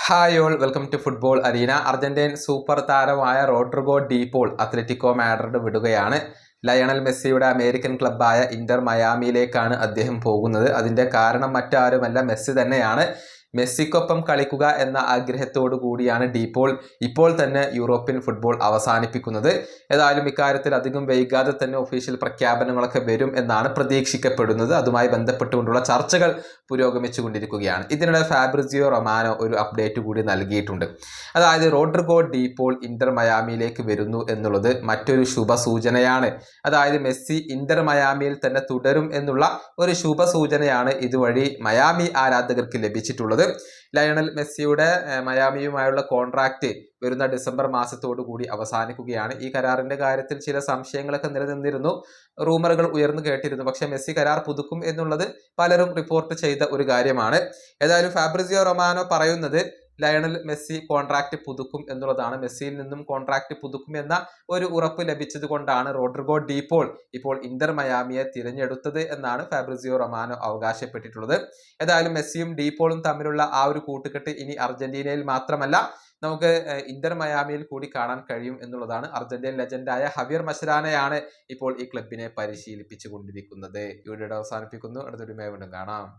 Hi all welcome to football arena. Argentine super താരമായ Rodrigo De Paul Atletico Madrid വിടുകയാണ്. Lionel മെസ്സിയുടെ American ക്ലബ്ബായ Inter മയാമിയിലേക്കാണ് അദ്ദേഹം പോകുന്നത്. അതിന്റെ കാരണം മറ്റാരുമല്ല, മെസ്സി തന്നെയാണ്. മെസ്സിക്കൊപ്പം കളിക്കുക എന്ന ആഗ്രഹത്തോടു കൂടിയാണ് ഡീപോൾ ഇപ്പോൾ തന്നെ യൂറോപ്യൻ ഫുട്ബോൾ അവസാനിപ്പിക്കുന്നത്. ഏതായാലും ഇക്കാര്യത്തിൽ അധികം വൈകാതെ തന്നെ ഒഫീഷ്യൽ പ്രഖ്യാപനങ്ങളൊക്കെ വരും എന്നാണ് പ്രതീക്ഷിക്കപ്പെടുന്നത്. അതുമായി ബന്ധപ്പെട്ടുകൊണ്ടുള്ള ചർച്ചകൾ പുരോഗമിച്ചു കൊണ്ടിരിക്കുകയാണ്. ഇതിനിടെ ഫാബ്രിസിയോ റൊമാനോ ഒരു അപ്ഡേറ്റ് കൂടി നൽകിയിട്ടുണ്ട്. അതായത് റോഡ്രിഗോ ഡീപോൾ ഇന്റർ മയാമിയിലേക്ക് വരുന്നു എന്നുള്ളത് മറ്റൊരു ശുഭസൂചനയാണ്. അതായത് മെസ്സി ഇന്റർ മയാമിയിൽ തന്നെ തുടരും എന്നുള്ള ഒരു ശുഭസൂചനയാണ് ഇതുവഴി മയാമി ആരാധകർക്ക് ലഭിച്ചിട്ടുള്ളത്. ലയണൽ മെസ്സിയുടെ മയാമിയുമായുള്ള കോൺട്രാക്ട് വരുന്ന ഡിസംബർ മാസത്തോടു കൂടി അവസാനിക്കുകയാണ്. ഈ കരാറിന്റെ കാര്യത്തിൽ ചില സംശയങ്ങളൊക്കെ നിലനിന്നിരുന്നു, റൂമറുകൾ ഉയർന്നു കേട്ടിരുന്നു. പക്ഷേ മെസ്സി കരാർ പുതുക്കും എന്നുള്ളത് പലരും റിപ്പോർട്ട് ചെയ്ത ഒരു കാര്യമാണ്. ഏതായാലും ഫാബ്രിസിയോ റൊമാനോ പറയുന്നത് ലയണൽ മെസ്സി കോൺട്രാക്ട് പുതുക്കും എന്നുള്ളതാണ്. മെസ്സിയിൽ നിന്നും കോൺട്രാക്ട് പുതുക്കും എന്ന ഒരു ഉറപ്പ് ലഭിച്ചത് കൊണ്ടാണ് റോഡ്രിഗോ ഡീപോൾ ഇപ്പോൾ ഇന്റർ മയാമിയെ തിരഞ്ഞെടുത്തത് എന്നാണ് ഫാബ്രിസിയോ റൊമാനോ അവകാശപ്പെട്ടിട്ടുള്ളത്. ഏതായാലും മെസ്സിയും ഡീപോളും തമ്മിലുള്ള ആ ഒരു കൂട്ടുകെട്ട് ഇനി അർജന്റീനയിൽ മാത്രമല്ല, നമുക്ക് ഇന്റർ മയാമിയിൽ കൂടി കാണാൻ കഴിയും എന്നുള്ളതാണ്. അർജന്റീൻ ലെജൻഡായ ഹവിയർ മസ്രാനയാണ് ഇപ്പോൾ ഈ ക്ലബിനെ പരിശീലിപ്പിച്ചു കൊണ്ടിരിക്കുന്നത്. ഈ വീഡിയോ അവസാനിപ്പിക്കുന്നു. അടുത്തൊരു വീണ്ടും കാണാം.